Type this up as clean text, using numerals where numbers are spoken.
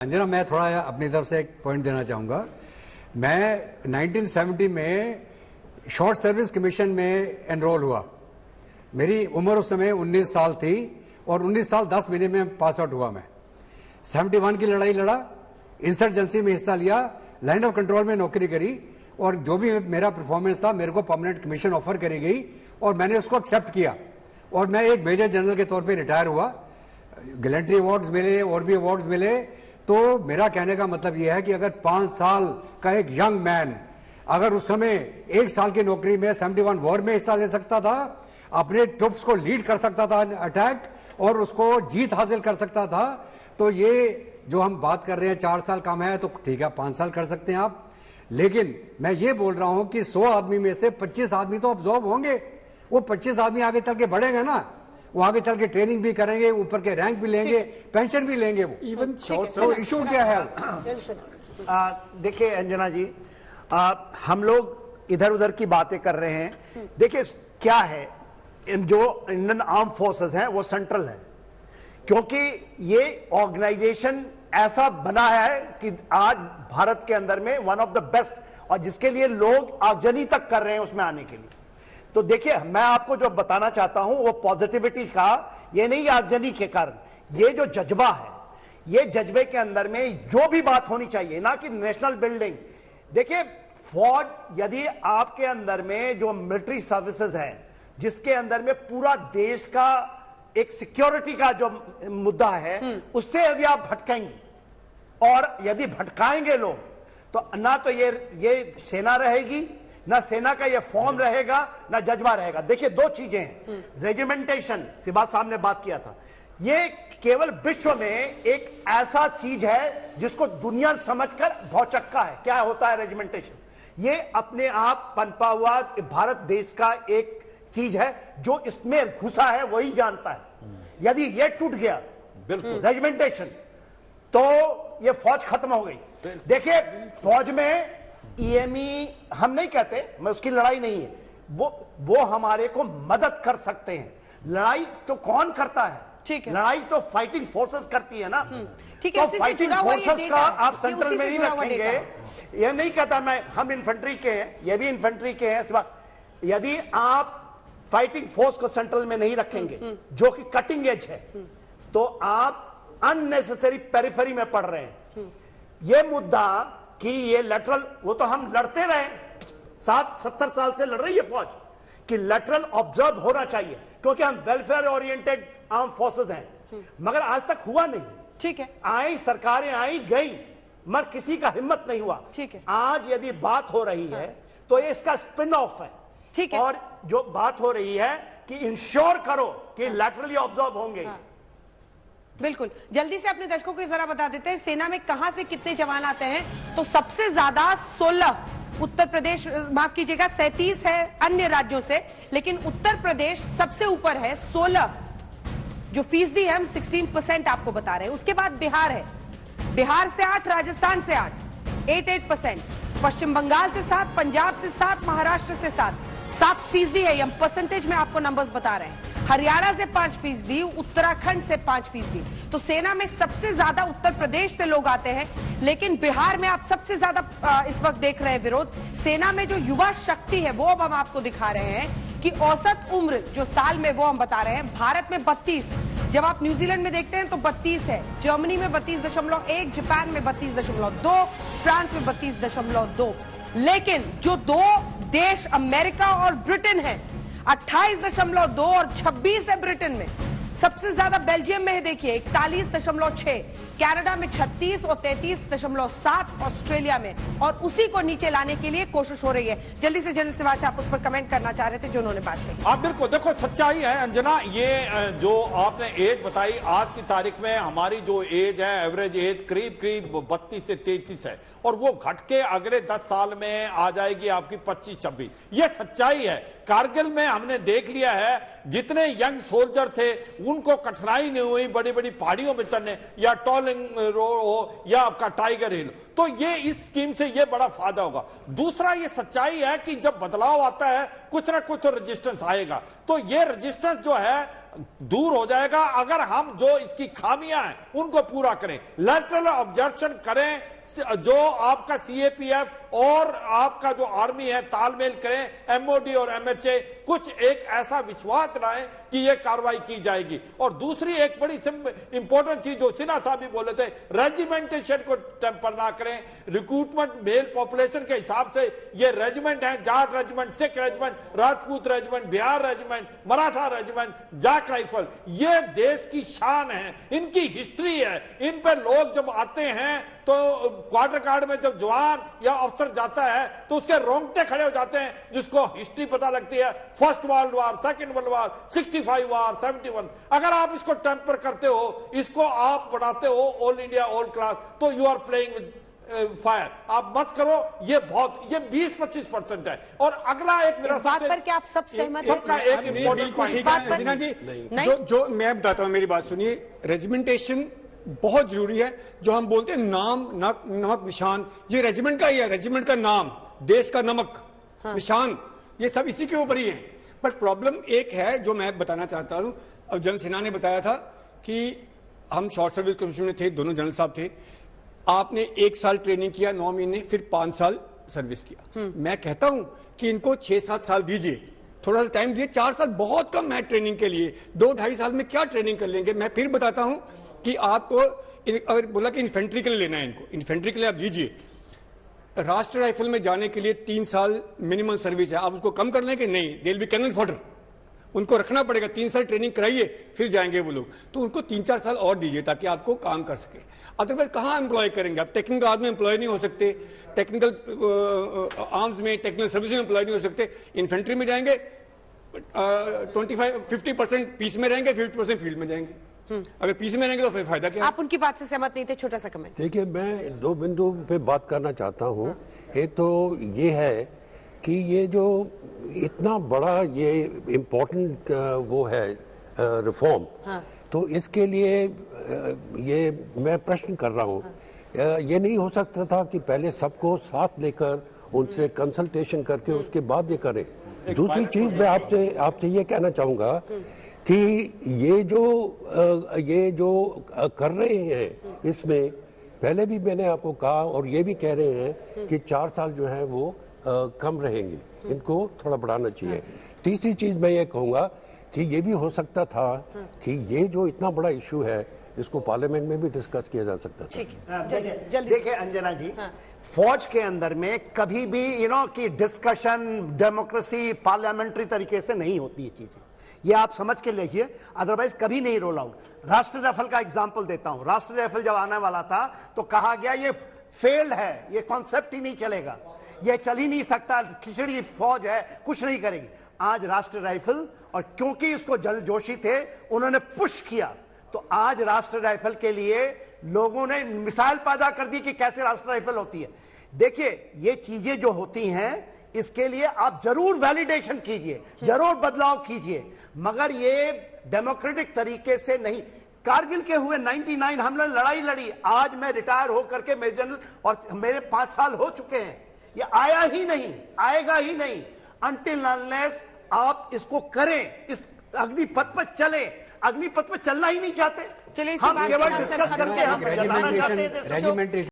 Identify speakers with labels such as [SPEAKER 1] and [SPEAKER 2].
[SPEAKER 1] अंजना, मैं थोड़ा अपनी तरफ से एक पॉइंट देना चाहूंगा। मैं 1970 में शॉर्ट सर्विस कमीशन में एनरोल हुआ। मेरी उम्र उस समय 19 साल थी और 19 साल 10 महीने में पास आउट हुआ। मैं 71 की लड़ाई लड़ा, इंसर्जेंसी में हिस्सा लिया, लाइन ऑफ कंट्रोल में नौकरी करी और जो भी मेरा परफॉर्मेंस था मेरे को परमानेंट कमीशन ऑफर करी गई और मैंने उसको एक्सेप्ट किया और मैं एक मेजर जनरल के तौर पे रिटायर हुआ। गैलेंट्री अवार्ड्स मिले और भी अवार्ड्स मिले। तो मेरा कहने का मतलब यह है कि अगर 5 साल का एक यंग मैन अगर उस समय 1 साल की नौकरी में 71 वॉर में हिस्सा ले सकता था, अपने ट्रुप्स को लीड कर सकता था अटैक और उसको जीत हासिल कर सकता था, तो ये जो हम बात कर रहे हैं 4 साल कम है तो ठीक है, 5 साल कर सकते हैं आप। लेकिन मैं ये बोल रहा हूं कि 100 आदमी में से 25 आदमी तो ऑब्जॉर्व होंगे। वो 25 आदमी आगे चल के बढ़ेंगे ना, वो आगे चल के ट्रेनिंग भी करेंगे, ऊपर के रैंक भी लेंगे, पेंशन भी लेंगे। वो इवन इशू क्या है?
[SPEAKER 2] देखिए अंजना जी, हम लोग इधर उधर की बातें कर रहे हैं। देखिए क्या है, जो इंडियन आर्म फोर्सेस हैं वो सेंट्रल है, क्योंकि ये ऑर्गेनाइजेशन ऐसा बना है कि आज भारत के अंदर में वन ऑफ द बेस्ट, और जिसके लिए लोग आगजनी तक कर रहे हैं उसमें आने के लिए। तो देखिए मैं आपको जो बताना चाहता हूं वो पॉजिटिविटी का, ये नहीं आगजनी के कारण, ये जो जज्बा है, ये जज्बे के अंदर में जो भी बात होनी चाहिए, ना कि नेशनल बिल्डिंग। देखिए फौज, यदि आपके अंदर में जो मिलिट्री सर्विसेज है जिसके अंदर में पूरा देश का एक सिक्योरिटी का जो मुद्दा है, उससे यदि आप भटकाएंगे और यदि भटकाएंगे लोग, तो ना तो ये सेना रहेगी, ना सेना का ये फॉर्म रहेगा, ना जज्बा रहेगा। देखिए दो चीजें हैं। रेजिमेंटेशन, सिबा साहब ने बात किया था, ये केवल विश्व में एक ऐसा चीज है जिसको दुनिया समझकर भौचक्का है। क्या होता है रेजिमेंटेशन? ये अपने आप पनपा हुआ भारत देश का एक चीज है, जो इसमें घुसा है वही जानता है। यदि ये टूट गया बिल्कुल रेजिमेंटेशन, तो ये फौज खत्म हो गई। देखिए फौज में ईएमई हम नहीं कहते, मैं उसकी लड़ाई नहीं है, वो हमारे को मदद कर सकते हैं। लड़ाई तो कौन करता है? ठीक है, लड़ाई तो फाइटिंग फोर्सेस करती है ना।
[SPEAKER 3] ठीक है,
[SPEAKER 2] तो फाइटिंग फोर्सेस का आप सेंट्रल में नहीं रखेंगे, ये नहीं कहता मैं। हम इन्फेंट्री के हैं, ये भी इन्फेंट्री के हैं। यदि आप फाइटिंग फोर्स को सेंट्रल में नहीं रखेंगे जो कि कटिंग एज है, तो आप अननेसेसरी पेरिफेरी में पड़ रहे हैं। ये मुद्दा कि ये लेटरल, वो तो हम लड़ते रहे, 70 साल से लड़ रही है फौज कि लेटरल ऑब्जर्व होना चाहिए, क्योंकि हम वेलफेयर ओरिएंटेड आर्म फोर्सेस हैं, मगर आज तक हुआ नहीं।
[SPEAKER 3] ठीक है,
[SPEAKER 2] आई सरकारें आई गई, मगर किसी का हिम्मत नहीं हुआ।
[SPEAKER 3] ठीक है,
[SPEAKER 2] आज यदि बात हो रही है तो ये इसका स्पिन ऑफ है।
[SPEAKER 3] ठीक है,
[SPEAKER 2] और जो बात हो रही है कि इंश्योर करो कि लैटरली ऑब्जर्व होंगे।
[SPEAKER 3] बिल्कुल, जल्दी से अपने दर्शकों को जरा बता देते हैं सेना में कहां से कितने जवान आते हैं। तो सबसे ज्यादा 16 उत्तर प्रदेश, माफ कीजिएगा 37 है अन्य राज्यों से, लेकिन उत्तर प्रदेश सबसे ऊपर है 16, जो फीसदी है हम 16% आपको बता रहे हैं। उसके बाद बिहार है, बिहार से 8, राजस्थान से 8%, पश्चिम बंगाल से 7, पंजाब से 7, महाराष्ट्र से 7% है। हम परसेंटेज में आपको नंबर्स बता रहे हैं। हरियाणा से 5%, उत्तराखंड से 5%। तो सेना में सबसे ज्यादा उत्तर प्रदेश से लोग आते हैं, लेकिन बिहार में आप सबसे ज्यादा इस वक्त देख रहे हैं विरोध। सेना में जो युवा शक्ति है वो अब हम आपको दिखा रहे हैं कि औसत उम्र जो साल में, वो हम बता रहे हैं। भारत में 32, जब आप न्यूजीलैंड में देखते हैं तो 32 है, जर्मनी में 32.1, जापान में 32.2, फ्रांस में 32.2, लेकिन जो 2 देश अमेरिका और ब्रिटेन है 28.2 और 26 है ब्रिटेन में। सबसे ज्यादा बेल्जियम में है, देखिए 41.6, कनाडा में 36 और 33.7 ऑस्ट्रेलिया में, और उसी को नीचे लाने के लिए कोशिश हो रही है। जल्दी से जनरल सिवाच, आप उस पर कमेंट करना चाह रहे थे जो उन्होंने बात कही।
[SPEAKER 4] आप बिल्कुल देखो, सच्चाई है अंजना, ये जो आपने एज बताई, आज की तारीख में हमारी जो एज है, एवरेज एज करीब 32 से 33 है, और वो घट के अगले 10 साल में आ जाएगी आपकी 25-26। ये सच्चाई है। कारगिल में हमने देख लिया है, जितने यंग सोल्जर थे उनको कठिनाई नहीं हुई बड़ी बड़ी पहाड़ियों में चढ़ने, या टॉलिंग रोड हो या आपका टाइगर हिल, तो ये इस स्कीम से ये बड़ा फायदा होगा। दूसरा ये सच्चाई है कि जब बदलाव आता है कुछ ना कुछ तो रेजिस्टेंस आएगा, तो ये रेजिस्टेंस जो है दूर हो जाएगा अगर हम जो इसकी खामियां हैं उनको पूरा करें, लेटरल ऑब्जर्वेशन करें, जो आपका सीएपीएफ और आपका जो आर्मी है तालमेल करें, एमओडी और एमएचए कुछ एक ऐसा विश्वास दिलाएं कि यह कार्रवाई की जाएगी। और दूसरी एक बड़ी इंपॉर्टेंट चीज जो सिन्हा साहब भी बोले थे, रेजिमेंटेशन को टेम्पर ना करें। रिक्रूटमेंट मेल पॉपुलेशन के हिसाब से ये रेजिमेंट है, Jat regiment, Sikh regiment, Rajput regiment, Bihar regiment, Maratha regiment, Jat rifle, ये देश की शान है, इनकी हिस्ट्री है। इन पर लोग जब आते हैं तो क्वार्टर गार्ड में जब जवान या अफसर जाता है तो उसके रोंगटे खड़े हो जाते हैं, जिसको हिस्ट्री पता लगती है, first world war, second world war, 65 war, 71। अगर आप इसको टेम्पर करते हो, इसको आप बढ़ाते हो ऑल इंडिया ऑल क्लास, तो you are playing with fire. आप मत करो, ये बहुत, ये 20-25% है। और अगला एक मेरा
[SPEAKER 3] इस बात पर क्या आप सब सहमत हैं?
[SPEAKER 4] सबका एक इंपॉर्टेंट पॉइंट
[SPEAKER 5] अंजना जी, जो मैं बताता हूं, मेरी बात सुनिए। रेजिमेंटेशन बहुत जरूरी है। जो हम बोलते हैं नाम, नमक, निशान, ये रेजिमेंट का ही है, रेजिमेंट का नाम, देश का नमक, निशान, ये सब इसी के ऊपर ही है। पर प्रॉब्लम एक है जो मैं बताना चाहता हूं। अब जनरल सिन्हा ने बताया था कि हम शॉर्ट सर्विस कमीशन में थे, दोनों जनरल साहब थे। आपने 1 साल ट्रेनिंग किया, 9 महीने, फिर 5 साल सर्विस किया। मैं कहता हूं कि इनको 6-7 साल दीजिए, थोड़ा सा टाइम दीजिए। 4 साल बहुत कम है ट्रेनिंग के लिए, 2-2.5 साल में क्या ट्रेनिंग कर लेंगे। मैं फिर बताता हूं कि आपको अगर बोला कि इन्फेंट्री के लिए लेना है, इनको इन्फेंट्री के लिए आप लीजिए। राष्ट्रीय राइफल में जाने के लिए 3 साल मिनिमम सर्विस है, आप उसको कम कर लेंगे? नहीं, they will be cannon fodder, उनको रखना पड़ेगा। 3 साल ट्रेनिंग कराइए, फिर जाएंगे वो लोग। तो उनको 3-4 साल और दीजिए ताकि आपको काम कर सके। अदरवाइज कहाँ एम्प्लॉय करेंगे आप? टेक्निकल आर्मी में एम्प्लॉय नहीं हो सकते, टेक्निकल आर्म्स में, टेक्निकल सर्विस में एम्प्लॉय नहीं हो सकते। इन्फेंट्री में जाएंगे 25-50% पीस में रहेंगे, 50% फील्ड में जाएंगे। अगर पीस में रहेंगे तो फिर फायदा क्या?
[SPEAKER 3] आप उनकी बात से सहमत नहीं थे? छोटा सा कमेंट।
[SPEAKER 6] देखिए, मैं 2 बिंदु पे बात करना चाहता हूँ। एक तो ये है कि ये जो इतना बड़ा ये इम्पोर्टेंट वो है रिफॉर्म, तो इसके लिए ये मैं प्रश्न कर रहा हूँ। ये नहीं हो सकता था कि पहले सबको साथ लेकर उनसे कंसल्टेशन करके उसके बाद ये करें? दूसरी चीज मैं आपसे ये कहना चाहूँगा कि ये जो कर रहे हैं, इसमें पहले भी मैंने आपको कहा और ये भी कह रहे हैं कि 4 साल जो है वो कम रहेंगे, इनको थोड़ा बढ़ाना चाहिए। तीसरी चीज मैं ये कहूँगा कि ये भी हो सकता था कि ये जो इतना बड़ा इशू है इसको पार्लियामेंट में भी डिस्कस किया जा सकता था।
[SPEAKER 3] ठीक है, जल्दी
[SPEAKER 2] देखिए अंजना जी, फौज के अंदर में कभी भी कि डिस्कशन, डेमोक्रेसी पार्लियामेंट्री तरीके से नहीं होती है चीजें, ये आप समझ के लीजिए, अदरवाइज कभी नहीं रोल आउट। राष्ट्रीय राइफल का एग्जांपल देता हूं। राष्ट्रीय राइफल जब आने वाला था तो कहा गया ये फेल्ड है, ये कॉन्सेप्ट ही नहीं चलेगा, ये चल ही नहीं सकता, खिचड़ी फौज है, कुछ नहीं करेगी। आज राष्ट्रीय राइफल, और क्योंकि इसको जलजोशी थे, उन्होंने पुश किया, तो आज राष्ट्रीय राइफल के लिए लोगों ने मिसाल पैदा कर दी कि कैसे राष्ट्रीय राइफल होती है। देखिए, ये चीजें जो होती हैं, इसके लिए आप जरूर वैलिडेशन कीजिए, जरूर बदलाव कीजिए, मगर ये डेमोक्रेटिक तरीके से नहीं। कारगिल के हुए 99 हमने लड़ाई लड़ी, आज मैं रिटायर होकर के मेजर जनरल और मेरे 5 साल हो चुके हैं, ये आया ही नहीं, आएगा ही नहीं अनटिल अनलेस आप इसको करें, इस अग्निपथ पर चले। अग्निपथ पर चलना ही नहीं चाहते,
[SPEAKER 3] चलिए,
[SPEAKER 2] हम केवल डिस्कस करके हम जलाना चाहते हैं।
[SPEAKER 1] रेजिमेंटेशन